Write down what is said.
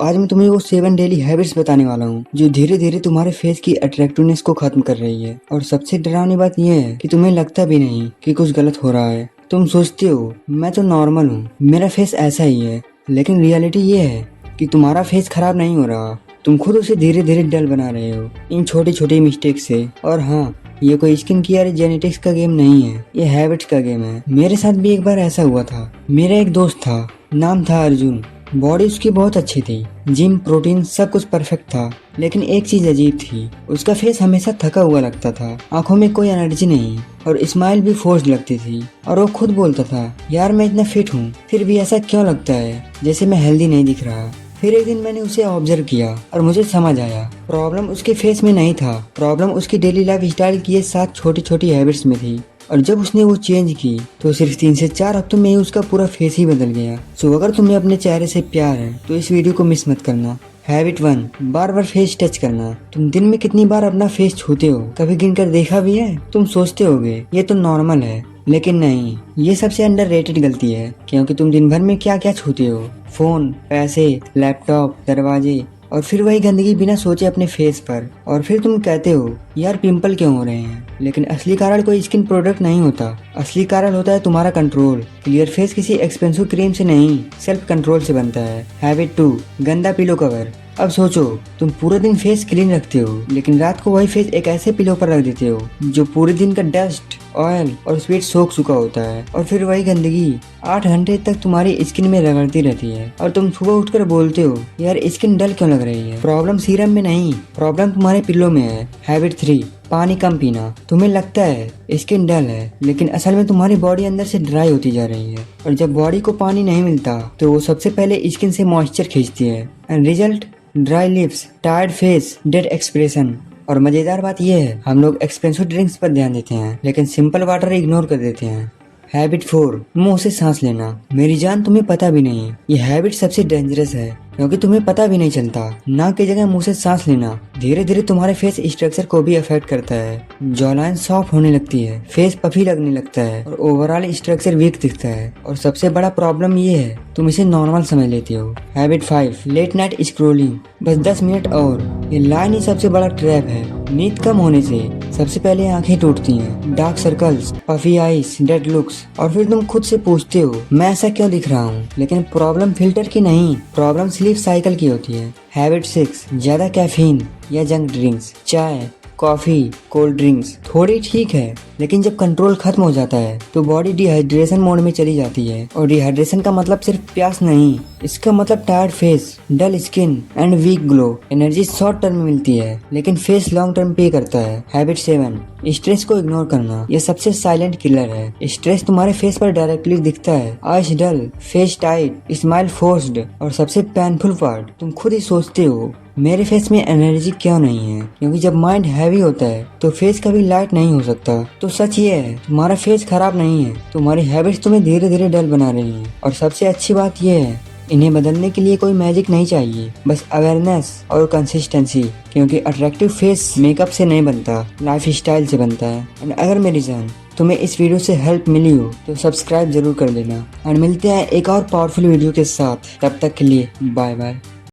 आज मैं तुम्हें वो 7 डेली हैबिट्स बताने वाला हूँ जो धीरे धीरे तुम्हारे फेस की अट्रैक्टिवनेस को खत्म कर रही है। और सबसे डरावनी बात यह है कि तुम्हें लगता भी नहीं कि कुछ गलत हो रहा है। तुम सोचते हो मैं तो नॉर्मल हूँ, मेरा फेस ऐसा ही है, लेकिन रियलिटी ये है कि तुम्हारा फेस खराब नहीं हो रहा, तुम खुद उसे धीरे धीरे डल बना रहे हो इन छोटी छोटी मिस्टेक से। और हाँ, ये कोई स्किन केयर या जेनेटिक्स का गेम नहीं है, ये हैबिट्स का गेम है। मेरे साथ भी एक बार ऐसा हुआ था। मेरा एक दोस्त था, नाम था अर्जुन। बॉडी उसकी बहुत अच्छी थी, जिम प्रोटीन सब कुछ परफेक्ट था, लेकिन एक चीज अजीब थी, उसका फेस हमेशा थका हुआ लगता था, आंखों में कोई एनर्जी नहीं और स्माइल भी फोर्स्ड लगती थी। और वो खुद बोलता था, यार मैं इतना फिट हूँ फिर भी ऐसा क्यों लगता है जैसे मैं हेल्दी नहीं दिख रहा। फिर एक दिन मैंने उसे ऑब्जर्व किया और मुझे समझ आया प्रॉब्लम उसके फेस में नहीं था, प्रॉब्लम उसकी डेली लाइफ स्टाइल की ये 7 छोटी छोटी हैबिट्स में थी। और जब उसने वो चेंज की तो सिर्फ 3 से 4 हफ्तों में ही उसका पूरा फेस ही बदल गया। सो अगर तुम्हें अपने चेहरे से प्यार है तो इस वीडियो को मिस मत करना। हैबिट 1, बार बार फेस टच करना। तुम दिन में कितनी बार अपना फेस छूते हो, कभी गिनकर देखा भी है? तुम सोचते होगे ये तो नॉर्मल है, लेकिन नहीं, ये सबसे अंडररेटेड गलती है। क्योंकि तुम दिन भर में क्या क्या छूते हो, फोन, पैसे, लैपटॉप, दरवाजे, और फिर वही गंदगी बिना सोचे अपने फेस पर। और फिर तुम कहते हो यार पिंपल क्यों हो रहे हैं, लेकिन असली कारण कोई स्किन प्रोडक्ट नहीं होता, असली कारण होता है तुम्हारा कंट्रोल। क्लियर फेस किसी एक्सपेंसिव क्रीम से नहीं, सेल्फ कंट्रोल से बनता है। हैबिट 2, गंदा पिलो कवर। अब सोचो, तुम पूरे दिन फेस क्लीन रखते हो, लेकिन रात को वही फेस एक ऐसे पिलो पर रख देते हो जो पूरे दिन का डस्ट, ऑयल और स्वेट सोख चुका होता है। और फिर वही गंदगी 8 घंटे तक तुम्हारी स्किन में रगड़ती रहती है और तुम सुबह उठकर बोलते हो यार स्किन डल क्यों लग रही है। प्रॉब्लम सीरम में नहीं, प्रॉब्लम तुम्हारे पिलो में है। हैबिट 3, पानी कम पीना। तुम्हें लगता है स्किन डल है, लेकिन असल में तुम्हारी बॉडी अंदर से ड्राई होती जा रही है। और जब बॉडी को पानी नहीं मिलता तो वो सबसे पहले स्किन से मॉइस्चर खींचती है, and result dry lips, tired face, dead expression. और मजेदार बात यह है, हम लोग एक्सपेंसिव ड्रिंक्स पर ध्यान देते हैं लेकिन सिंपल वाटर इग्नोर कर देते हैं। हैबिट 4, मुंह से सांस लेना। मेरी जान, तुम्हें पता भी नहीं, ये हैबिट सबसे डेंजरस है क्योंकि तुम्हें पता भी नहीं चलता। नाक की जगह मुंह से सांस लेना धीरे धीरे तुम्हारे फेस स्ट्रक्चर को भी अफेक्ट करता है। जॉलाइन सॉफ्ट होने लगती है, फेस पफी लगने लगता है और ओवरऑल स्ट्रक्चर वीक दिखता है। और सबसे बड़ा प्रॉब्लम ये है, तुम इसे नॉर्मल समझ लेते हो। Habit 5, late night scrolling. बस 10 मिनट और, ये लाइन ही सबसे बड़ा ट्रैप है। नींद कम होने से सबसे पहले आंखें टूटती हैं, dark circles, puffy eyes, dead looks, और फिर तुम खुद से पूछते हो मैं ऐसा क्यों दिख रहा हूँ। लेकिन प्रॉब्लम फिल्टर की नहीं, प्रॉब्लम स्लीप साइकिल की होती है। हैबिट 6, ज्यादा कैफीन या जंक ड्रिंक्स। चाय, कॉफी, कोल्ड ड्रिंक्स थोड़ी ठीक है, लेकिन जब कंट्रोल खत्म हो जाता है तो बॉडी डिहाइड्रेशन मोड में चली जाती है। और डिहाइड्रेशन का मतलब सिर्फ प्यास नहीं, इसका मतलब tired face, dull skin and weak glow. Energy short term में मिलती है लेकिन फेस लॉन्ग टर्म पे करता है। हैबिट 7, स्ट्रेस को इग्नोर करना। यह सबसे साइलेंट किलर है। स्ट्रेस तुम्हारे फेस पर डायरेक्टली दिखता है, आईज डल, फेस टाइट, स्माइल फोर्स्ड, और सबसे पेनफुल पार्ट, तुम खुद ही सोचते हो मेरे फेस में एनर्जी क्यों नहीं है। क्योंकि जब माइंड हैवी होता है तो फेस कभी लाइट नहीं हो सकता। तो सच ये है, तुम्हारा फेस खराब नहीं है, तुम्हारी हैबिट्स तुम्हें धीरे धीरे डल बना रही हैं। और सबसे अच्छी बात यह है, इन्हें बदलने के लिए कोई मैजिक नहीं चाहिए, बस अवेयरनेस और कंसिस्टेंसी। क्योंकि अट्रैक्टिव फेस मेकअप से नहीं बनता, लाइफ स्टाइल से बनता है। एंड अगर मेरी जान तुम्हें इस वीडियो से हेल्प मिली हो तो सब्सक्राइब जरूर कर देना। और मिलते हैं एक और पावरफुल वीडियो के साथ, तब तक के लिए बाय बाय।